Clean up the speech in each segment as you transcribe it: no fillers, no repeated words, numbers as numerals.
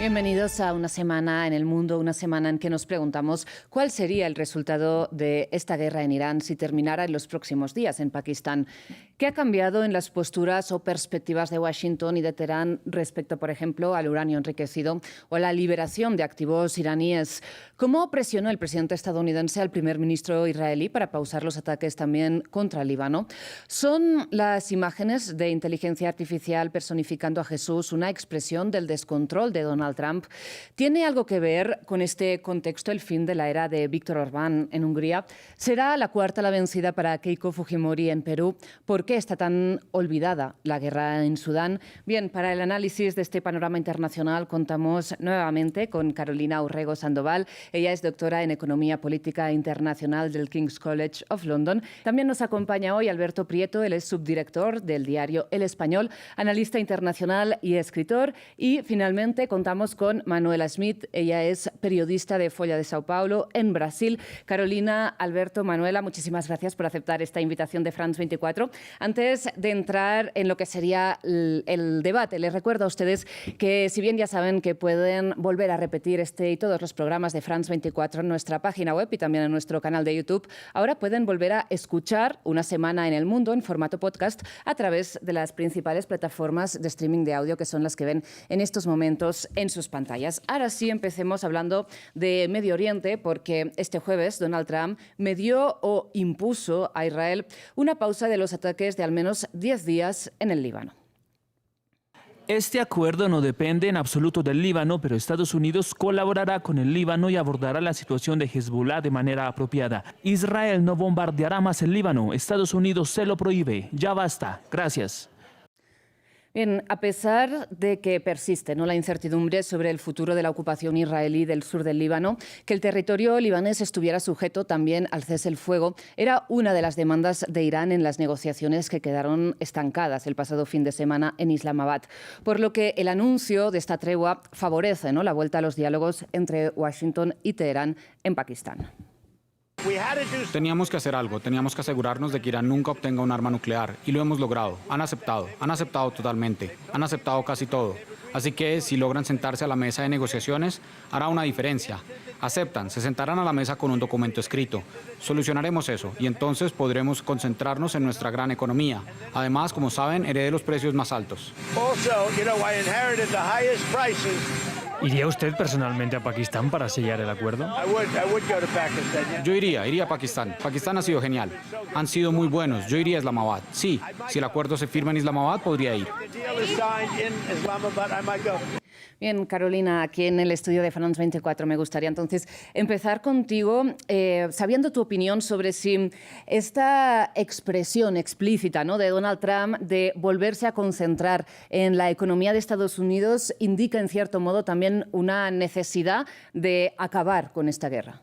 Bienvenidos a Una Semana en el Mundo, una semana en que nos preguntamos cuál sería el resultado de esta guerra en Irán si terminara en los próximos días en Pakistán. ¿Qué ha cambiado en las posturas o perspectivas de Washington y de Teherán respecto, por ejemplo, al uranio enriquecido o a la liberación de activos iraníes? ¿Cómo presionó el presidente estadounidense al primer ministro israelí para pausar los ataques también contra el Líbano? ¿Son las imágenes de inteligencia artificial personificando a Jesús una expresión del descontrol de Donald Trump? ¿Tiene algo que ver con este contexto el fin de la era de Víctor Orbán en Hungría? ¿Será la cuarta la vencida para Keiko Fujimori en Perú? ¿Por qué está tan olvidada la guerra en Sudán? Bien, para el análisis de este panorama internacional contamos nuevamente con Carolina Urrego Sandoval. Ella es doctora en Economía Política Internacional del King's College of London. También nos acompaña hoy Alberto Prieto, él es subdirector del diario El Español, analista internacional y escritor. Y finalmente contamos con Manuela Schmidt, ella es periodista de Folha de Sao Paulo en Brasil. Carolina, Alberto, Manuela, muchísimas gracias por aceptar esta invitación de France 24. Antes de entrar en lo que sería el debate, les recuerdo a ustedes que, si bien ya saben que pueden volver a repetir este y todos los programas de France 24 en nuestra página web y también en nuestro canal de YouTube, ahora pueden volver a escuchar Una Semana en el Mundo en formato podcast a través de las principales plataformas de streaming de audio, que son las que ven en estos momentos en sus pantallas. Ahora sí, empecemos hablando de Medio Oriente, porque este jueves Donald Trump medió o impuso a Israel una pausa de los ataques de al menos 10 días en el Líbano. Este acuerdo no depende en absoluto del Líbano, pero Estados Unidos colaborará con el Líbano y abordará la situación de Hezbollah de manera apropiada. Israel no bombardeará más el Líbano. Estados Unidos se lo prohíbe. Ya basta. Gracias. Bien, a pesar de que persiste, ¿no?, la incertidumbre sobre el futuro de la ocupación israelí del sur del Líbano, que el territorio libanés estuviera sujeto también al cese el fuego, era una de las demandas de Irán en las negociaciones que quedaron estancadas el pasado fin de semana en Islamabad. Por lo que el anuncio de esta tregua favorece, ¿no?, la vuelta a los diálogos entre Washington y Teherán en Pakistán. Teníamos que hacer algo, teníamos que asegurarnos de que Irán nunca obtenga un arma nuclear, y lo hemos logrado. Han aceptado totalmente, han aceptado casi todo. Así que si logran sentarse a la mesa de negociaciones, hará una diferencia. Aceptan, se sentarán a la mesa con un documento escrito. Solucionaremos eso y entonces podremos concentrarnos en nuestra gran economía. Además, como saben, heredé los precios más altos. ¿Iría usted personalmente a Pakistán para sellar el acuerdo? Yo iría a Pakistán. Pakistán ha sido genial. Han sido muy buenos. Yo iría a Islamabad. Sí, si el acuerdo se firma en Islamabad, podría ir. Bien, Carolina, aquí en el estudio de France 24 me gustaría entonces empezar contigo sabiendo tu opinión sobre si esta expresión explícita, ¿no?, de Donald Trump de volverse a concentrar en la economía de Estados Unidos indica en cierto modo también una necesidad de acabar con esta guerra.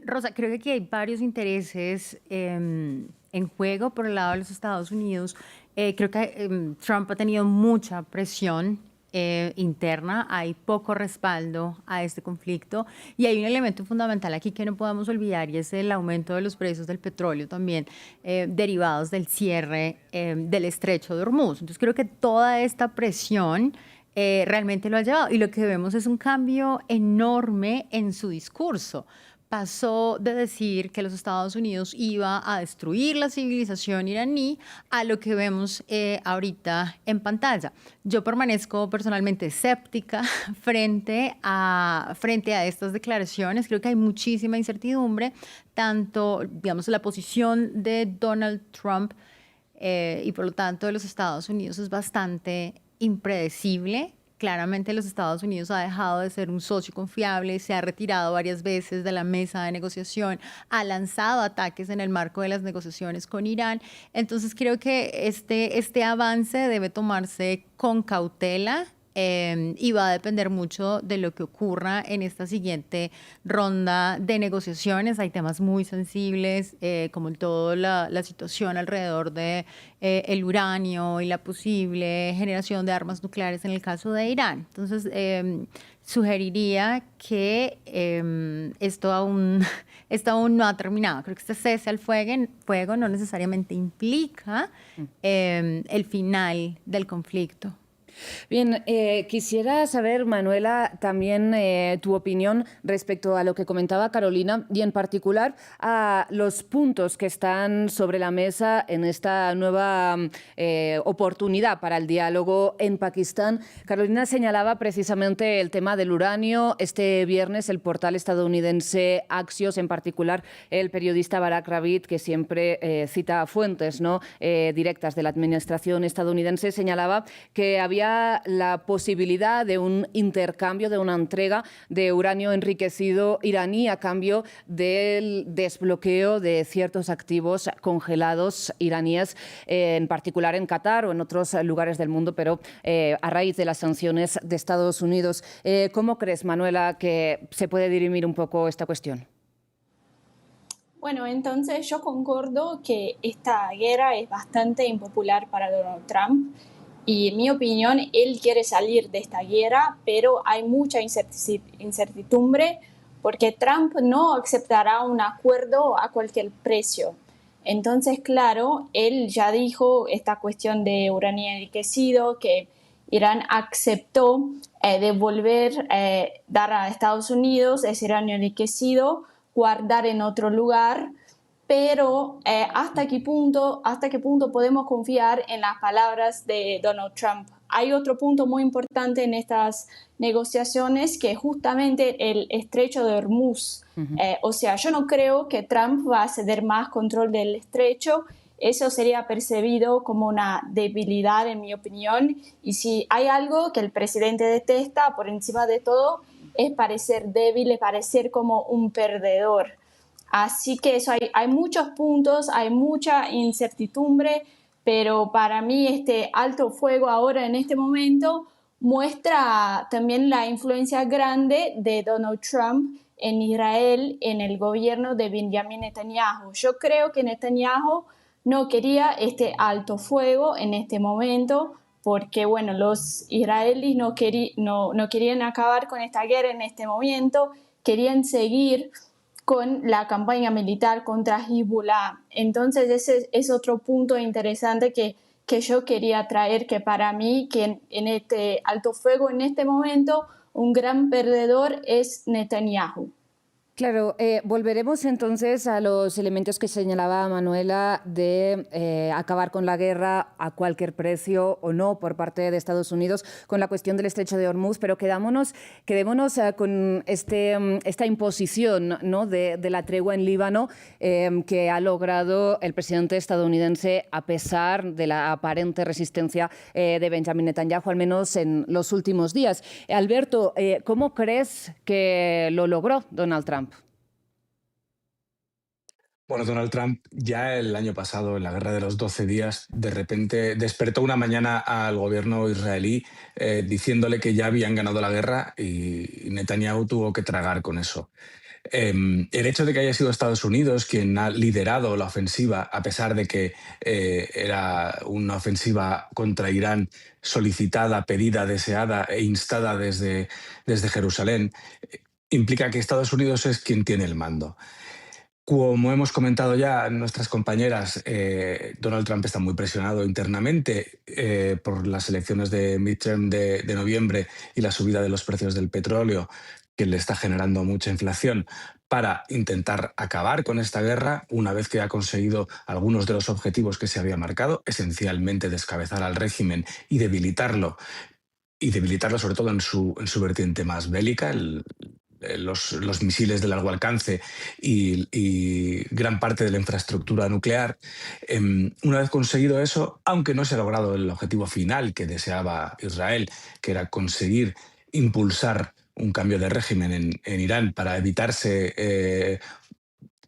Rosa, creo que aquí hay varios intereses en juego por el lado de los Estados Unidos. Creo que Trump ha tenido mucha presión interna, hay poco respaldo a este conflicto y hay un elemento fundamental aquí que no podemos olvidar y es el aumento de los precios del petróleo también derivados del cierre del estrecho de Hormuz. Entonces creo que toda esta presión realmente lo ha llevado y lo que vemos es un cambio enorme en su discurso. Pasó de decir que los Estados Unidos iba a destruir la civilización iraní a lo que vemos ahorita en pantalla. Yo permanezco personalmente escéptica frente a estas declaraciones. Creo que hay muchísima incertidumbre, tanto, digamos, la posición de Donald Trump y por lo tanto de los Estados Unidos es bastante impredecible. Claramente los Estados Unidos ha dejado de ser un socio confiable, se ha retirado varias veces de la mesa de negociación, ha lanzado ataques en el marco de las negociaciones con Irán. Entonces creo que este avance debe tomarse con cautela y va a depender mucho de lo que ocurra en esta siguiente ronda de negociaciones. Hay temas muy sensibles, como toda la situación alrededor de el uranio y la posible generación de armas nucleares en el caso de Irán. Entonces, sugeriría que esto aún no ha terminado. Creo que este cese al fuego no necesariamente implica el final del conflicto. Bien, quisiera saber, Manuela, también tu opinión respecto a lo que comentaba Carolina y en particular a los puntos que están sobre la mesa en esta nueva oportunidad para el diálogo en Pakistán. Carolina señalaba precisamente el tema del uranio. Este viernes el portal estadounidense Axios, en particular el periodista Barak Ravid, que siempre cita fuentes, ¿no?, directas de la administración estadounidense, señalaba que había la posibilidad de un intercambio, de una entrega de uranio enriquecido iraní a cambio del desbloqueo de ciertos activos congelados iraníes, en particular en Qatar o en otros lugares del mundo, pero a raíz de las sanciones de Estados Unidos. ¿Cómo crees, Manuela, que se puede dirimir un poco esta cuestión? Bueno, entonces yo concuerdo que esta guerra es bastante impopular para Donald Trump y en mi opinión él quiere salir de esta guerra, pero hay mucha incertidumbre porque Trump no aceptará un acuerdo a cualquier precio. Entonces, claro, él ya dijo esta cuestión de uranio enriquecido, que Irán aceptó devolver, dar a Estados Unidos ese uranio enriquecido, guardar en otro lugar, pero ¿hasta qué punto podemos confiar en las palabras de Donald Trump? Hay otro punto muy importante en estas negociaciones, que es justamente el estrecho de Hormuz. O sea, yo no creo que Trump va a ceder más control del estrecho. Eso sería percibido como una debilidad, en mi opinión. Y si hay algo que el presidente detesta por encima de todo, es parecer débil, es parecer como un perdedor. Así que eso hay muchos puntos, hay mucha incertidumbre, pero para mí este alto fuego ahora en este momento muestra también la influencia grande de Donald Trump en Israel, en el gobierno de Benjamin Netanyahu. Yo creo que Netanyahu no quería este alto fuego en este momento, porque bueno, los israelíes no querían acabar con esta guerra en este momento, querían seguir con la campaña militar contra Hezbollah. Entonces ese es otro punto interesante que yo quería traer, que para mí, que en este alto fuego en este momento, un gran perdedor es Netanyahu. Claro, volveremos entonces a los elementos que señalaba Manuela de acabar con la guerra a cualquier precio o no por parte de Estados Unidos con la cuestión del estrecho de Hormuz, pero quedémonos con esta imposición, ¿no?, de la tregua en Líbano que ha logrado el presidente estadounidense a pesar de la aparente resistencia de Benjamin Netanyahu, al menos en los últimos días. Alberto, ¿cómo crees que lo logró Donald Trump? Bueno, Donald Trump ya el año pasado, en la guerra de los 12 días, de repente despertó una mañana al gobierno israelí diciéndole que ya habían ganado la guerra y Netanyahu tuvo que tragar con eso. El hecho de que haya sido Estados Unidos quien ha liderado la ofensiva, a pesar de que era una ofensiva contra Irán solicitada, pedida, deseada e instada desde Jerusalén, implica que Estados Unidos es quien tiene el mando. Como hemos comentado ya nuestras compañeras, Donald Trump está muy presionado internamente por las elecciones de midterm de noviembre y la subida de los precios del petróleo, que le está generando mucha inflación, para intentar acabar con esta guerra una vez que ha conseguido algunos de los objetivos que se había marcado, esencialmente descabezar al régimen y debilitarlo sobre todo en su vertiente más bélica, los misiles de largo alcance y gran parte de la infraestructura nuclear. Una vez conseguido eso, aunque no se ha logrado el objetivo final que deseaba Israel, que era conseguir impulsar un cambio de régimen en Irán para evitarse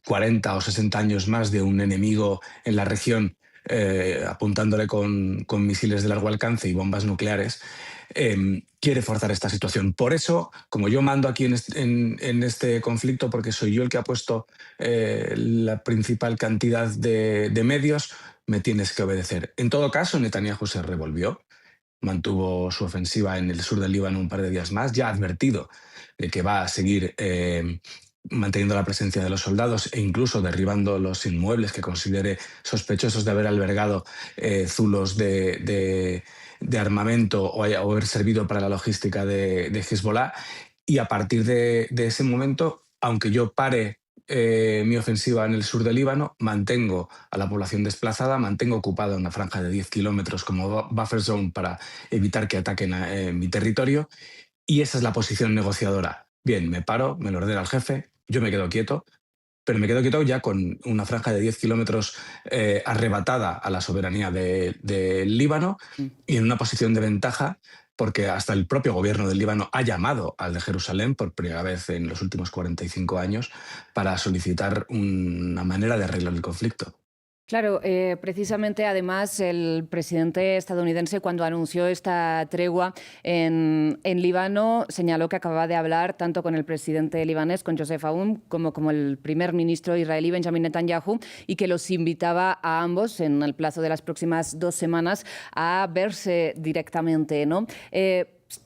40 o 60 años más de un enemigo en la región apuntándole con misiles de largo alcance y bombas nucleares, quiere forzar esta situación. Por eso, como yo mando aquí en este conflicto, porque soy yo el que ha puesto la principal cantidad de medios, me tienes que obedecer. En todo caso, Netanyahu se revolvió, mantuvo su ofensiva en el sur del Líbano un par de días más, ya ha advertido de que va a seguir manteniendo la presencia de los soldados e incluso derribando los inmuebles que considere sospechosos de haber albergado zulos de armamento o haber servido para la logística de Hezbollah. Y a partir de ese momento, aunque yo pare mi ofensiva en el sur del Líbano, mantengo a la población desplazada, mantengo ocupada una franja de 10 kilómetros como buffer zone para evitar que ataquen mi territorio, y esa es la posición negociadora. Bien, me paro, me lo ordena el jefe, yo me quedo quieto, pero me quedo quieto ya con una franja de 10 kilómetros arrebatada a la soberanía del Líbano y en una posición de ventaja, porque hasta el propio gobierno del Líbano ha llamado al de Jerusalén por primera vez en los últimos 45 años para solicitar una manera de arreglar el conflicto. Claro, precisamente además el presidente estadounidense cuando anunció esta tregua en Líbano señaló que acababa de hablar tanto con el presidente libanés, con Joseph Aoun, como el primer ministro israelí, Benjamin Netanyahu, y que los invitaba a ambos en el plazo de las próximas 2 semanas a verse directamente, ¿no?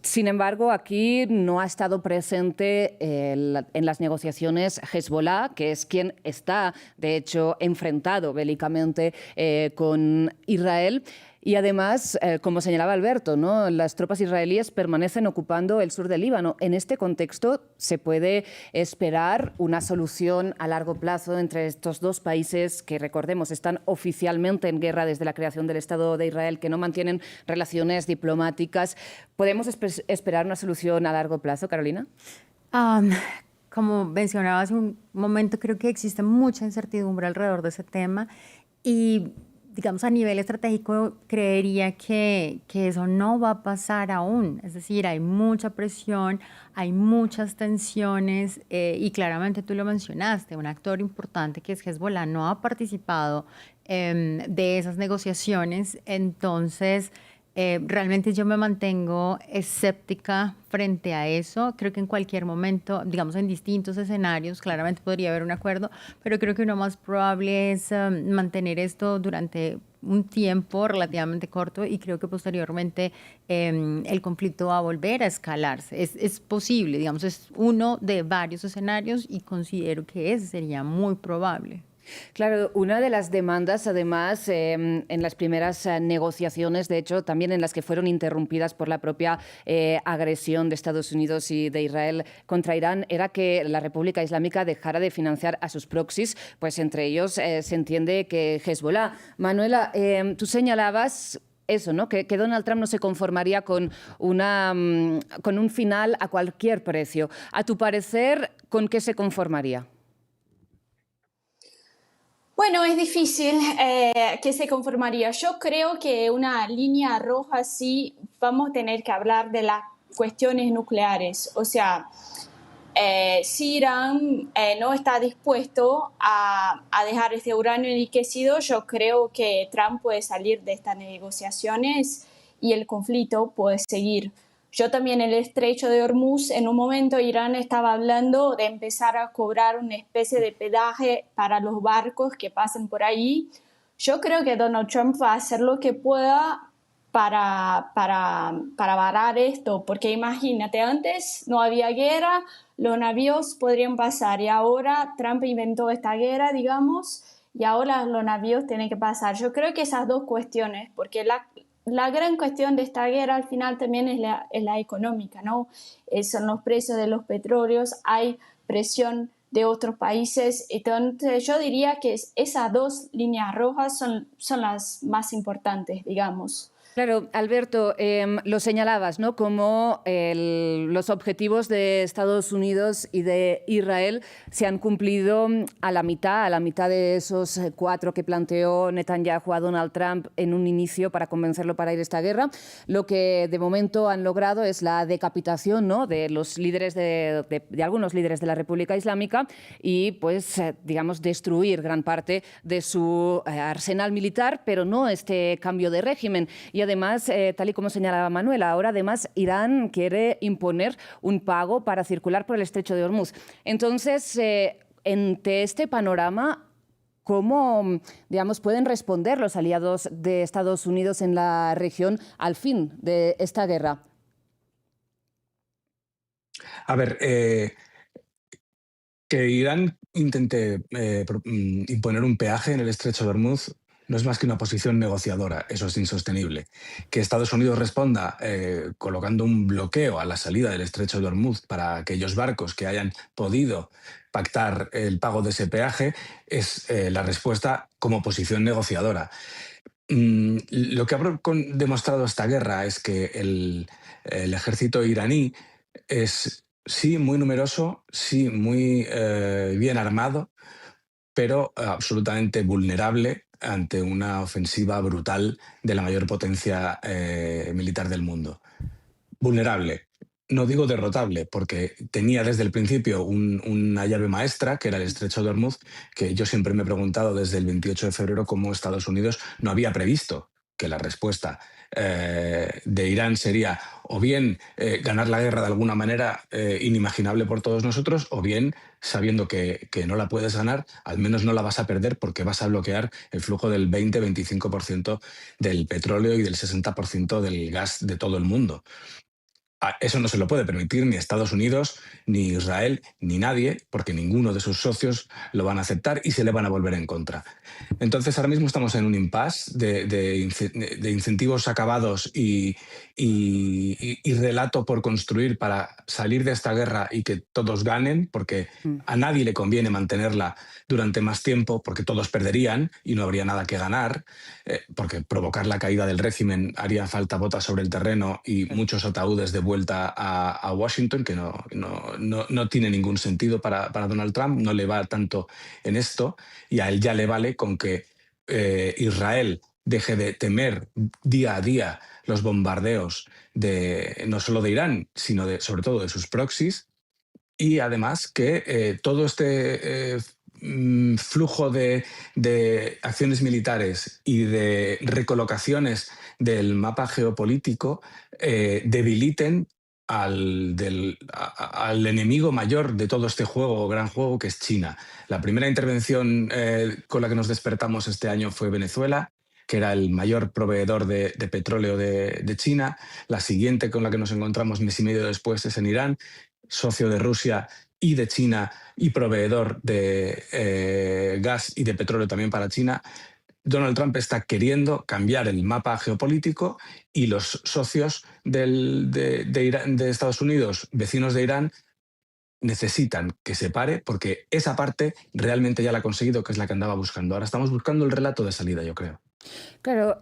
Sin embargo, aquí no ha estado presente en las negociaciones Hezbollah, que es quien está, de hecho, enfrentado bélicamente con Israel. Y además, como señalaba Alberto, ¿no?, las tropas israelíes permanecen ocupando el sur del Líbano. En este contexto, ¿se puede esperar una solución a largo plazo entre estos dos países que, recordemos, están oficialmente en guerra desde la creación del Estado de Israel, que no mantienen relaciones diplomáticas? ¿Podemos esperar una solución a largo plazo, Carolina? Como mencionaba hace un momento, creo que existe mucha incertidumbre alrededor de ese tema y, digamos, a nivel estratégico, creería que eso no va a pasar aún. Es decir, hay mucha presión, hay muchas tensiones y claramente tú lo mencionaste, un actor importante que es Hezbollah no ha participado de esas negociaciones. Entonces, realmente yo me mantengo escéptica frente a eso. Creo que en cualquier momento, digamos en distintos escenarios, claramente podría haber un acuerdo, pero creo que lo más probable es mantener esto durante un tiempo relativamente corto y creo que posteriormente el conflicto va a volver a escalarse. Es posible, digamos, es uno de varios escenarios y considero que ese sería muy probable. Claro, una de las demandas, además, en las primeras negociaciones, de hecho, también en las que fueron interrumpidas por la propia agresión de Estados Unidos y de Israel contra Irán, era que la República Islámica dejara de financiar a sus proxies, pues entre ellos se entiende que Hezbollah. Manuela, tú señalabas eso, ¿no?, que Donald Trump no se conformaría con un final a cualquier precio. A tu parecer, ¿con qué se conformaría? Bueno, es difícil que se conformaría. Yo creo que una línea roja sí vamos a tener que hablar de las cuestiones nucleares. O sea, si Irán no está dispuesto a dejar este uranio enriquecido, yo creo que Trump puede salir de estas negociaciones y el conflicto puede seguir. Yo también el estrecho de Hormuz, en un momento Irán estaba hablando de empezar a cobrar una especie de peaje para los barcos que pasen por ahí. Yo creo que Donald Trump va a hacer lo que pueda para parar esto, porque imagínate, antes no había guerra, los navíos podrían pasar y ahora Trump inventó esta guerra, digamos, y ahora los navíos tienen que pasar. Yo creo que esas dos cuestiones, porque la gran cuestión de esta guerra al final también es la económica, ¿no? Son los precios de los petróleos, hay presión de otros países. Entonces yo diría que esas dos líneas rojas son las más importantes, digamos. Claro, Alberto, lo señalabas, ¿no?, como los objetivos de Estados Unidos y de Israel se han cumplido a la mitad de esos 4 que planteó Netanyahu a Donald Trump en un inicio para convencerlo para ir a esta guerra. Lo que de momento han logrado es la decapitación, ¿no?, de los líderes de algunos líderes de la República Islámica y, pues, digamos, destruir gran parte de su arsenal militar, pero no este cambio de régimen. Y además, tal y como señalaba Manuela, ahora además Irán quiere imponer un pago para circular por el estrecho de Hormuz. Entonces, ante este panorama, ¿cómo, digamos, pueden responder los aliados de Estados Unidos en la región al fin de esta guerra? A ver, Que Irán intente imponer un peaje en el estrecho de Hormuz no es más que una posición negociadora, eso es insostenible. Que Estados Unidos responda colocando un bloqueo a la salida del estrecho de Hormuz para aquellos barcos que hayan podido pactar el pago de ese peaje es la respuesta como posición negociadora. Lo que ha demostrado esta guerra es que el ejército iraní es sí muy numeroso, sí muy bien armado, pero absolutamente vulnerable ante una ofensiva brutal de la mayor potencia militar del mundo. Vulnerable. No digo derrotable, porque tenía desde el principio una llave maestra, que era el estrecho de Hormuz, que yo siempre me he preguntado desde el 28 de febrero cómo Estados Unidos no había previsto que la respuesta de Irán sería o bien ganar la guerra de alguna manera inimaginable por todos nosotros, o bien sabiendo que no la puedes ganar, al menos no la vas a perder porque vas a bloquear el flujo del 20-25% del petróleo y del 60% del gas de todo el mundo. Eso no se lo puede permitir ni Estados Unidos, ni Israel, ni nadie, porque ninguno de sus socios lo van a aceptar y se le van a volver en contra. Entonces, ahora mismo estamos en un impasse de incentivos acabados y relato por construir para salir de esta guerra y que todos ganen, porque a nadie le conviene mantenerla durante más tiempo, porque todos perderían y no habría nada que ganar, porque provocar la caída del régimen haría falta botas sobre el terreno y muchos ataúdes de vuelta a Washington, que no tiene ningún sentido para Donald Trump, no le va tanto en esto, y a él ya le vale con que Israel deje de temer día a día los bombardeos no solo de Irán, sino sobre todo de sus proxies, y además que todo este flujo de acciones militares y de recolocaciones del mapa geopolítico debiliten al enemigo mayor de todo este juego, gran juego, que es China. La primera intervención con la que nos despertamos este año fue Venezuela, que era el mayor proveedor de petróleo de China. La siguiente con la que nos encontramos mes y medio después es en Irán, socio de Rusia y de China y proveedor de gas y de petróleo también para China. Donald Trump está queriendo cambiar el mapa geopolítico y los socios de Estados Unidos, vecinos de Irán, necesitan que se pare porque esa parte realmente ya la ha conseguido, que es la que andaba buscando. Ahora estamos buscando el relato de salida, yo creo. Claro,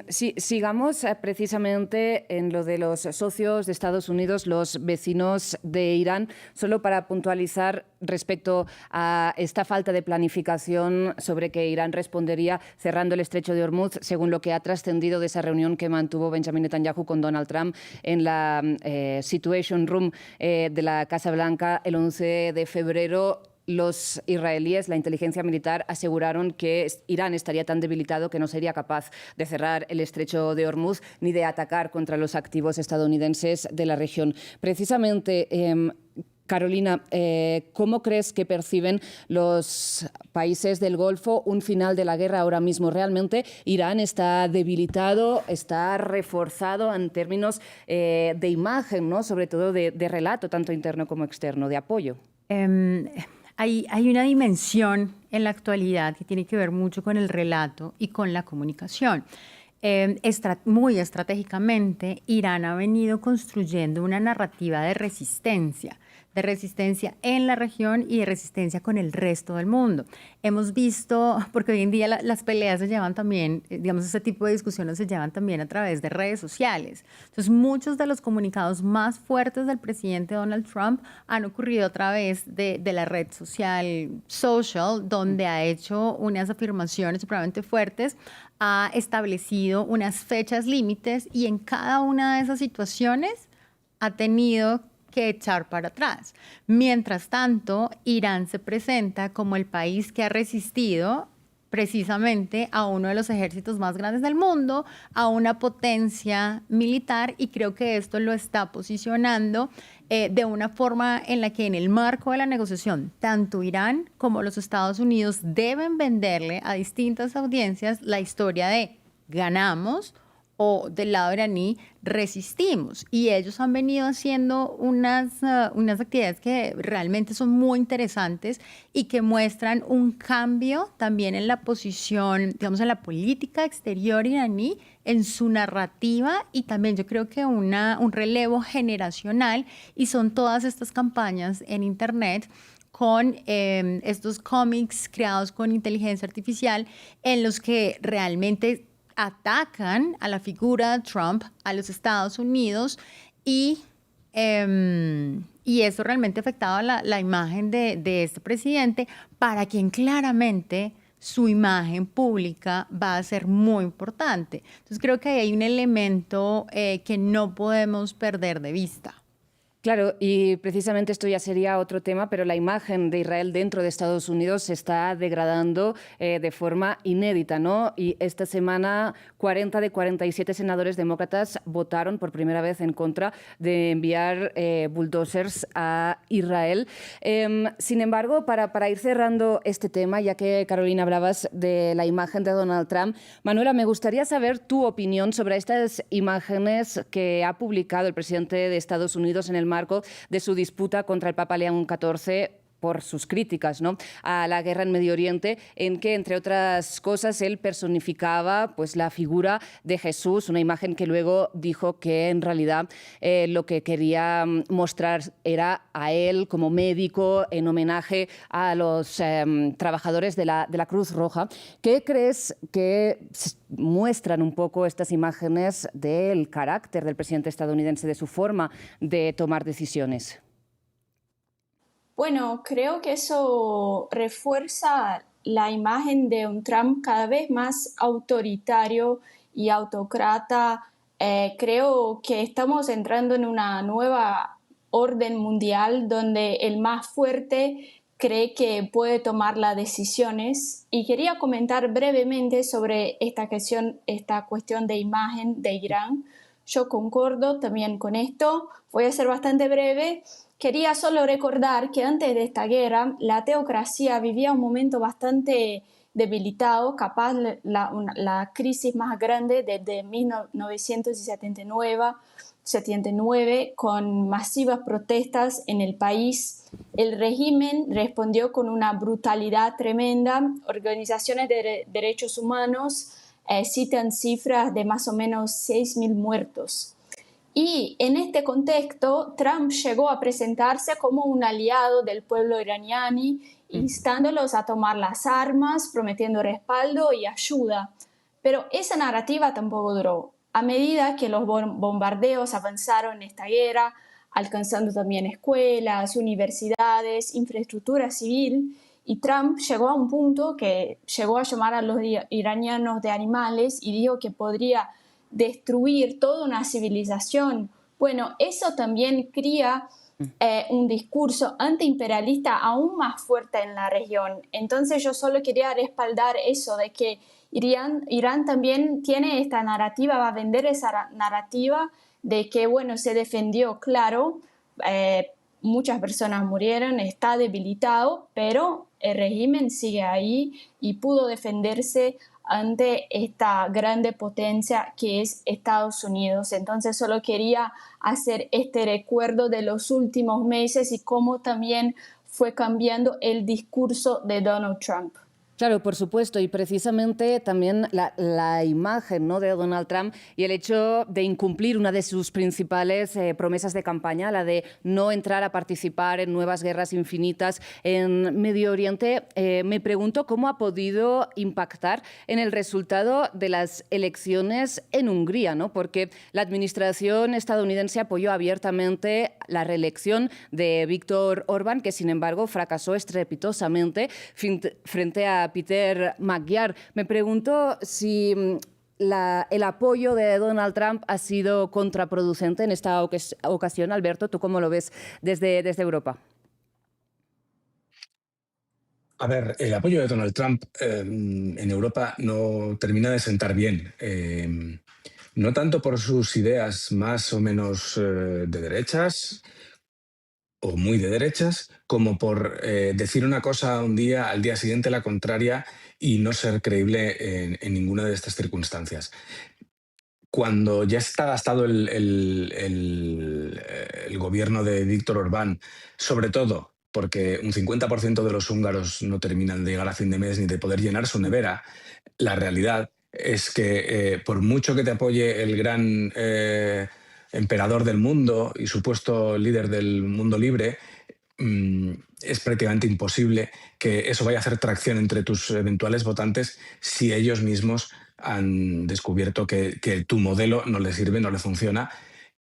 sigamos precisamente en lo de los socios de Estados Unidos, los vecinos de Irán, solo para puntualizar respecto a esta falta de planificación sobre que Irán respondería cerrando el estrecho de Hormuz, según lo que ha trascendido de esa reunión que mantuvo Benjamin Netanyahu con Donald Trump en la Situation Room de la Casa Blanca el 11 de febrero. Los israelíes, la inteligencia militar, aseguraron que Irán estaría tan debilitado que no sería capaz de cerrar el estrecho de Hormuz ni de atacar contra los activos estadounidenses de la región. Precisamente, Carolina, ¿cómo crees que perciben los países del Golfo un final de la guerra ahora mismo? ¿Realmente Irán está debilitado, está reforzado en términos de imagen, ¿no? Sobre todo de relato, tanto interno como externo, de apoyo? Hay una dimensión en la actualidad que tiene que ver mucho con el relato y con la comunicación. Muy estratégicamente, Irán ha venido construyendo una narrativa de resistencia en la región y de resistencia con el resto del mundo. Hemos visto, porque hoy en día las peleas se llevan también, digamos, este tipo de discusiones se llevan también a través de redes sociales. Entonces, muchos de los comunicados más fuertes del presidente Donald Trump han ocurrido a través de la red social Social, donde ha hecho unas afirmaciones supremamente fuertes, ha establecido unas fechas límites y en cada una de esas situaciones ha tenido que echar para atrás. Mientras tanto, Irán se presenta como el país que ha resistido precisamente a uno de los ejércitos más grandes del mundo, a una potencia militar, y creo que esto lo está posicionando de una forma en la que en el marco de la negociación, tanto Irán como los Estados Unidos deben venderle a distintas audiencias la historia de ganamos o del lado iraní resistimos. Y ellos han venido haciendo unas actividades que realmente son muy interesantes y que muestran un cambio también en la posición, digamos, en la política exterior iraní, en su narrativa y también yo creo que un relevo generacional, y son todas estas campañas en Internet con estos cómics creados con inteligencia artificial en los que realmente atacan a la figura de Trump, a los Estados Unidos, y, y eso realmente afectaba la imagen de este presidente, para quien claramente su imagen pública va a ser muy importante. Entonces creo que hay un elemento que no podemos perder de vista. Claro, y precisamente esto ya sería otro tema, pero la imagen de Israel dentro de Estados Unidos se está degradando de forma inédita, ¿no? Y esta semana 40 de 47 senadores demócratas votaron por primera vez en contra de enviar bulldozers a Israel. Sin embargo, para ir cerrando este tema, ya que Carolina hablabas de la imagen de Donald Trump, Manuela, me gustaría saber tu opinión sobre estas imágenes que ha publicado el presidente de Estados Unidos en el marco de su disputa contra el Papa León XIV por sus críticas, ¿no?, a la guerra en Medio Oriente, en que, entre otras cosas, él personificaba pues, la figura de Jesús, una imagen que luego dijo que en realidad lo que quería mostrar era a él como médico en homenaje a los trabajadores de la Cruz Roja. ¿Qué crees que muestran un poco estas imágenes del carácter del presidente estadounidense, de su forma de tomar decisiones? Bueno, creo que eso refuerza la imagen de un Trump cada vez más autoritario y autócrata. Creo que estamos entrando en una nueva orden mundial donde el más fuerte cree que puede tomar las decisiones. Y quería comentar brevemente sobre esta cuestión de imagen de Irán. Yo concuerdo también con esto. Voy a ser bastante breve. Quería solo recordar que antes de esta guerra la teocracia vivía un momento bastante debilitado, capaz la crisis más grande desde 1979, con masivas protestas en el país. El régimen respondió con una brutalidad tremenda. Organizaciones de derechos humanos citan cifras de más o menos 6.000 muertos. Y en este contexto, Trump llegó a presentarse como un aliado del pueblo iraní, instándolos a tomar las armas, prometiendo respaldo y ayuda. Pero esa narrativa tampoco duró. A medida que los bombardeos avanzaron en esta guerra, alcanzando también escuelas, universidades, infraestructura civil, y Trump llegó a un punto que llegó a llamar a los iranianos de animales y dijo que podría destruir toda una civilización. Bueno, eso también crea un discurso antiimperialista aún más fuerte en la región. Entonces yo solo quería respaldar eso, de que Irán también tiene esta narrativa, va a vender esa narrativa de que, bueno, se defendió, claro, muchas personas murieron, está debilitado, pero el régimen sigue ahí y pudo defenderse ante esta grande potencia que es Estados Unidos. Entonces solo quería hacer este recuerdo de los últimos meses y cómo también fue cambiando el discurso de Donald Trump. Claro, por supuesto, y precisamente también la imagen, ¿no?, de Donald Trump y el hecho de incumplir una de sus principales promesas de campaña, la de no entrar a participar en nuevas guerras infinitas en Medio Oriente. Me pregunto cómo ha podido impactar en el resultado de las elecciones en Hungría, ¿no?, porque la administración estadounidense apoyó abiertamente la reelección de Viktor Orbán, que sin embargo fracasó estrepitosamente frente a Peter Magyar. Me pregunto si el apoyo de Donald Trump ha sido contraproducente en esta ocasión. Alberto, ¿tú cómo lo ves desde Europa? A ver, el apoyo de Donald Trump en Europa no termina de sentar bien. No tanto por sus ideas más o menos de derechas o muy de derechas, como por decir una cosa un día, al día siguiente la contraria y no ser creíble en ninguna de estas circunstancias. cuando ya está gastado el gobierno de Víctor Orbán, sobre todo porque un 50% de los húngaros no terminan de llegar a fin de mes ni de poder llenar su nevera, la realidad es que por mucho que te apoye el gran emperador del mundo y supuesto líder del mundo libre, es prácticamente imposible que eso vaya a hacer tracción entre tus eventuales votantes si ellos mismos han descubierto que tu modelo no les sirve, no le funciona.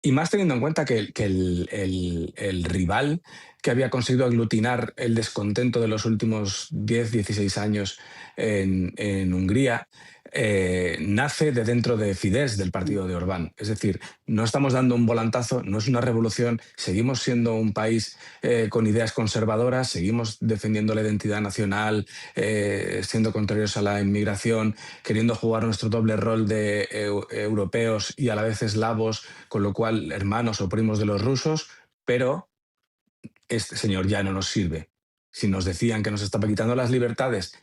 Y más teniendo en cuenta que el rival que había conseguido aglutinar el descontento de los últimos 10, 16 años en Hungría, nace de dentro de Fidesz, del partido de Orbán. Es decir, no estamos dando un volantazo, no es una revolución, seguimos siendo un país con ideas conservadoras, seguimos defendiendo la identidad nacional, siendo contrarios a la inmigración, queriendo jugar nuestro doble rol de europeos y a la vez eslavos, con lo cual hermanos o primos de los rusos, pero este señor ya no nos sirve. Si nos decían que nos estaba quitando las libertades,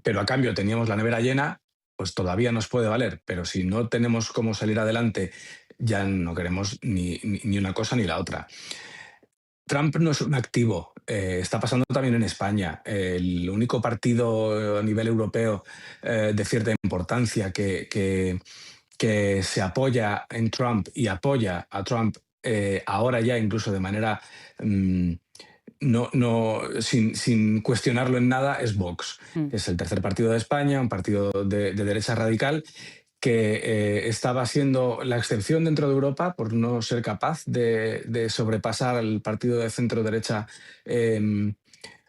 pero a cambio teníamos la nevera llena, pues todavía nos puede valer, pero si no tenemos cómo salir adelante, ya no queremos ni una cosa ni la otra. Trump no es un activo, está pasando también en España. El único partido a nivel europeo de cierta importancia que se apoya en Trump y apoya a Trump ahora ya incluso de manera sin cuestionarlo en nada, es Vox, que es el tercer partido de España, un partido de derecha radical que estaba siendo la excepción dentro de Europa por no ser capaz de sobrepasar al partido de centro-derecha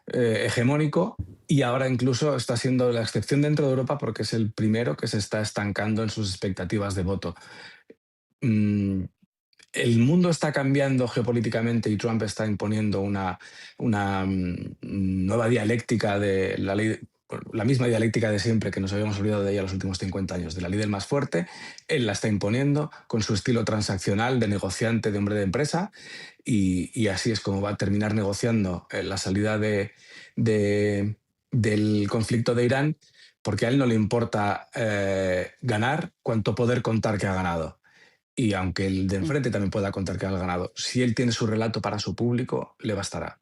hegemónico, y ahora incluso está siendo la excepción dentro de Europa porque es el primero que se está estancando en sus expectativas de voto. El mundo está cambiando geopolíticamente y Trump está imponiendo una nueva dialéctica de la ley, la misma dialéctica de siempre, que nos habíamos olvidado de ella los últimos 50 años, de la ley del más fuerte. Él la está imponiendo con su estilo transaccional de negociante, de hombre de empresa, y así es como va a terminar negociando la salida del conflicto de Irán, porque a él no le importa ganar cuanto poder contar que ha ganado. Y aunque el de enfrente también pueda contar que ha ganado, si él tiene su relato para su público, le bastará.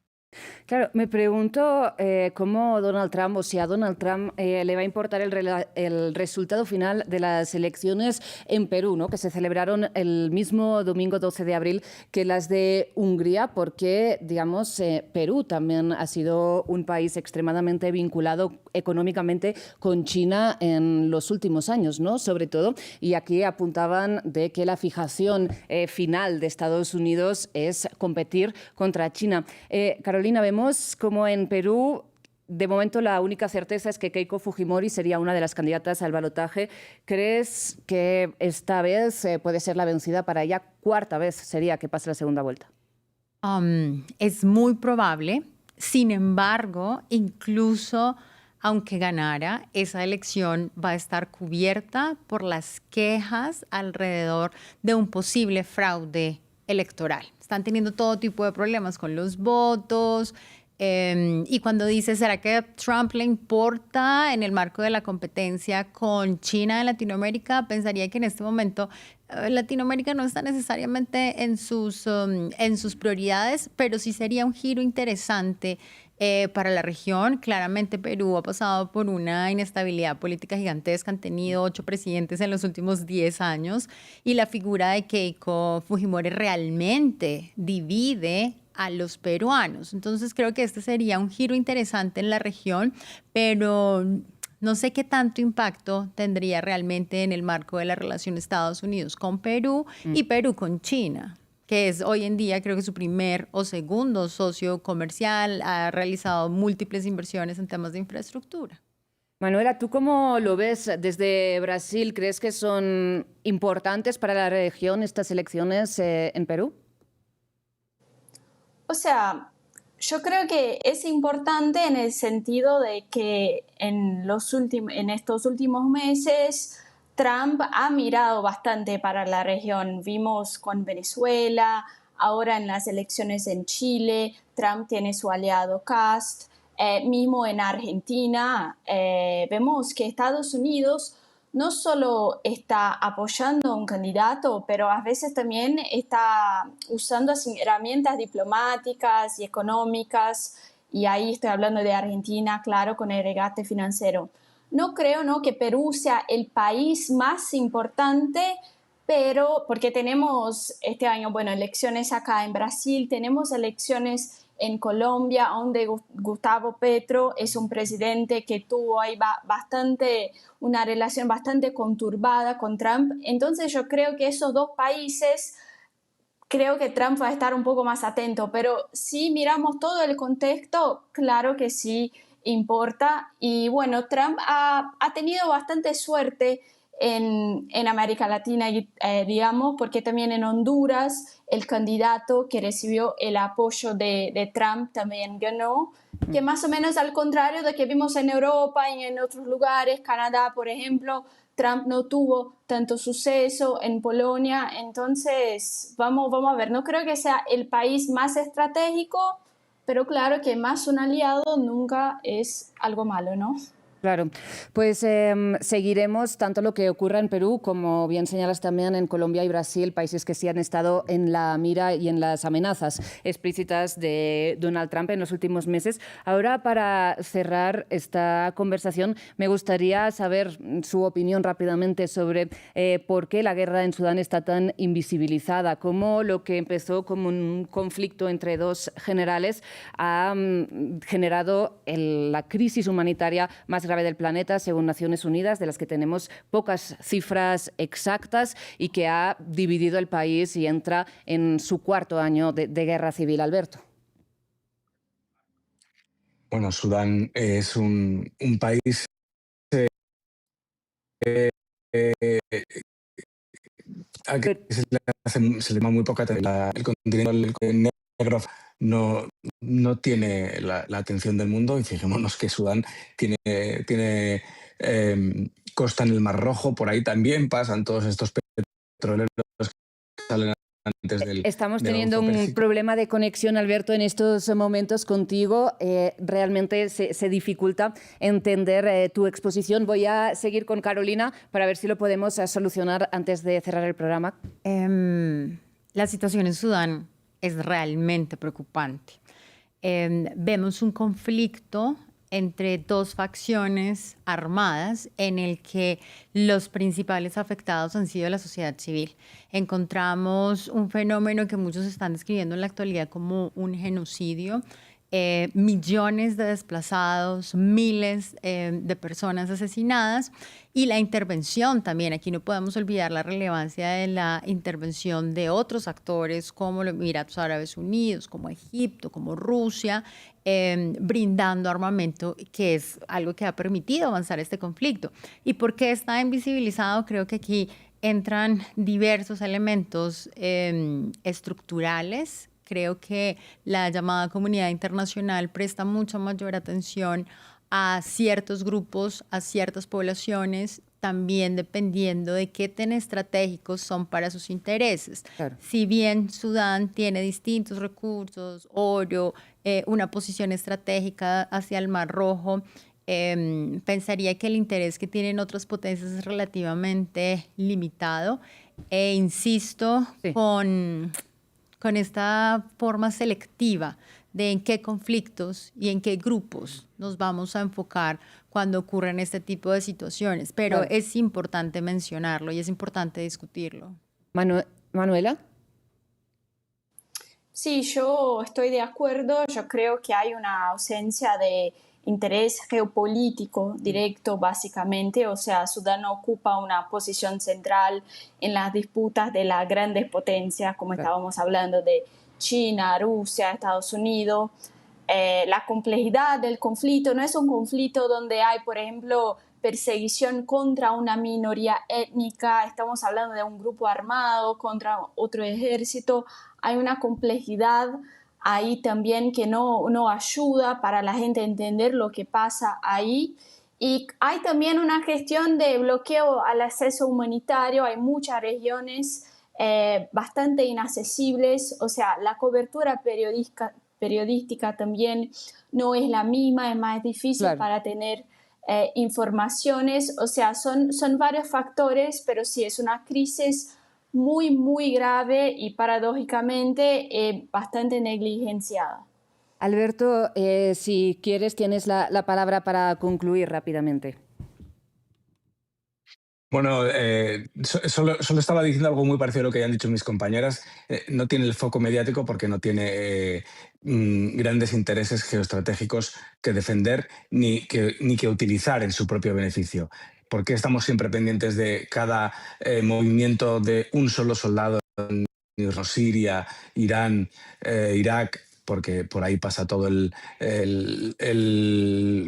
Claro, me pregunto cómo Donald Trump, o si a Donald Trump le va a importar el resultado final de las elecciones en Perú, ¿no?, que se celebraron el mismo domingo 12 de abril que las de Hungría, porque, digamos, Perú también ha sido un país extremadamente vinculado económicamente con China en los últimos años, ¿no?, sobre todo, y aquí apuntaban de que la fijación final de Estados Unidos es competir contra China. Carolina, vemos como en Perú, de momento, la única certeza es que Keiko Fujimori sería una de las candidatas al balotaje. ¿Crees que esta vez puede ser la vencida para ella? Cuarta vez sería que pase la segunda vuelta. Es muy probable. Sin embargo, incluso aunque ganara, esa elección va a estar cubierta por las quejas alrededor de un posible fraude electoral. Están teniendo todo tipo de problemas con los votos. Y cuando dice, ¿será que a Trump le importa en el marco de la competencia con China en Latinoamérica? Pensaría que en este momento Latinoamérica no está necesariamente en sus prioridades, pero sí sería un giro interesante para la región. Claramente Perú ha pasado por una inestabilidad política gigantesca, han tenido 8 presidentes en los últimos 10 años y la figura de Keiko Fujimori realmente divide a los peruanos. Entonces creo que este sería un giro interesante en la región, pero no sé qué tanto impacto tendría realmente en el marco de la relación Estados Unidos con Perú y Perú con China, que es hoy en día creo que su primer o segundo socio comercial, ha realizado múltiples inversiones en temas de infraestructura. Manuela, ¿tú cómo lo ves desde Brasil? ¿Crees que son importantes para la región estas elecciones en Perú? O sea, yo creo que es importante en el sentido de que en estos últimos meses Trump ha mirado bastante para la región. Vimos con Venezuela, ahora en las elecciones en Chile, Trump tiene su aliado Kast, mismo en Argentina. Vemos que Estados Unidos no solo está apoyando a un candidato, pero a veces también está usando así herramientas diplomáticas y económicas, y ahí estoy hablando de Argentina, claro, con el rescate financiero. No creo, ¿no?, que Perú sea el país más importante, pero porque tenemos este año, bueno, elecciones acá en Brasil, tenemos elecciones en Colombia, donde Gustavo Petro es un presidente que tuvo ahí una relación bastante conturbada con Trump. Entonces yo creo que esos dos países, creo que Trump va a estar un poco más atento, pero si miramos todo el contexto, claro que sí importa. Y bueno, Trump ha tenido bastante suerte en América Latina, digamos, porque también en Honduras el candidato que recibió el apoyo de Trump también ganó, que más o menos al contrario de que vimos en Europa y en otros lugares, Canadá, por ejemplo, Trump no tuvo tanto suceso en Polonia. Entonces vamos a ver, no creo que sea el país más estratégico, pero claro que más un aliado nunca es algo malo, ¿no? Claro, pues seguiremos tanto lo que ocurra en Perú como bien señalas también en Colombia y Brasil, países que sí han estado en la mira y en las amenazas explícitas de Donald Trump en los últimos meses. Ahora, para cerrar esta conversación, me gustaría saber su opinión rápidamente sobre por qué la guerra en Sudán está tan invisibilizada, cómo lo que empezó como un conflicto entre dos generales ha generado la crisis humanitaria más grave del planeta, según Naciones Unidas, de las que tenemos pocas cifras exactas y que ha dividido el país y entra en su cuarto año de guerra civil. Alberto. Bueno, Sudán es un país al que se le da muy poca atención. El continente negro no tiene la atención del mundo, y fijémonos que Sudán tiene costa en el Mar Rojo, por ahí también pasan todos estos petroleros que salen antes Estamos del teniendo Golfo un Pérsico. problema de conexión, Alberto, en estos momentos contigo. Realmente se dificulta entender tu exposición. Voy a seguir con Carolina para ver si lo podemos solucionar antes de cerrar el programa. La situación en Sudán es realmente preocupante. Vemos un conflicto entre dos facciones armadas en el que los principales afectados han sido la sociedad civil. Encontramos un fenómeno que muchos están describiendo en la actualidad como un genocidio. Millones de desplazados, miles de personas asesinadas, y la intervención también. Aquí no podemos olvidar la relevancia de la intervención de otros actores como los Emiratos Árabes Unidos, como Egipto, como Rusia, brindando armamento, que es algo que ha permitido avanzar este conflicto. ¿Y por qué está invisibilizado? Creo que aquí entran diversos elementos estructurales. Creo que la llamada comunidad internacional presta mucha mayor atención a ciertos grupos, a ciertas poblaciones, también dependiendo de qué tan estratégicos son para sus intereses. Claro. Si bien Sudán tiene distintos recursos, oro, una posición estratégica hacia el Mar Rojo, pensaría que el interés que tienen otras potencias es relativamente limitado. Insisto, Sí. con esta forma selectiva de en qué conflictos y en qué grupos nos vamos a enfocar cuando ocurren este tipo de situaciones. Pero Claro. es importante mencionarlo y es importante discutirlo. Manuela. Sí, yo estoy de acuerdo. Yo creo que hay una ausencia de interés geopolítico directo, básicamente. O sea, Sudán ocupa una posición central en las disputas de las grandes potencias, como estábamos hablando de China, Rusia, Estados Unidos. La complejidad del conflicto no es un conflicto donde hay, por ejemplo, perseguición contra una minoría étnica, estamos hablando de un grupo armado contra otro ejército. Hay una complejidad ahí también que no ayuda para la gente a entender lo que pasa ahí. Y hay también una gestión de bloqueo al acceso humanitario. Hay muchas regiones bastante inaccesibles, o sea, la cobertura periodística también no es la misma, es más difícil Claro. para tener informaciones, o sea, son varios factores, pero sí es una crisis muy, muy grave y paradójicamente bastante negligenciada. Alberto, si quieres, tienes la palabra para concluir rápidamente. Bueno, solo estaba diciendo algo muy parecido a lo que ya han dicho mis compañeras. No tiene el foco mediático porque no tiene grandes intereses geoestratégicos que defender ni que utilizar en su propio beneficio. ¿Por qué estamos siempre pendientes de cada movimiento de un solo soldado en Siria, Irán, Irak? Porque por ahí pasa todo el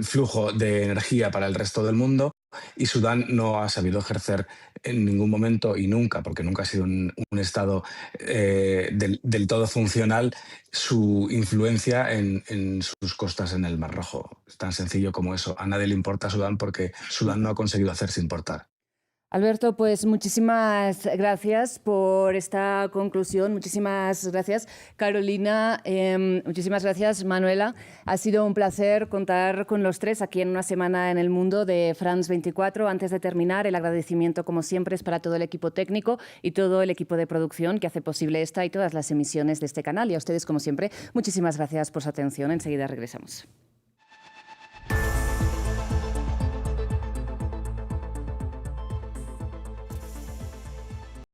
flujo de energía para el resto del mundo. Y Sudán no ha sabido ejercer en ningún momento y nunca, porque nunca ha sido un Estado del todo funcional, su influencia en sus costas en el Mar Rojo. Es tan sencillo como eso. A nadie le importa Sudán porque Sudán no ha conseguido hacerse importar. Alberto, pues muchísimas gracias por esta conclusión. Muchísimas gracias, Carolina. Muchísimas gracias, Manuela. Ha sido un placer contar con los tres aquí en Una Semana en el Mundo de France 24. Antes de terminar, el agradecimiento, como siempre, es para todo el equipo técnico y todo el equipo de producción que hace posible esta y todas las emisiones de este canal. Y a ustedes, como siempre, muchísimas gracias por su atención. Enseguida regresamos.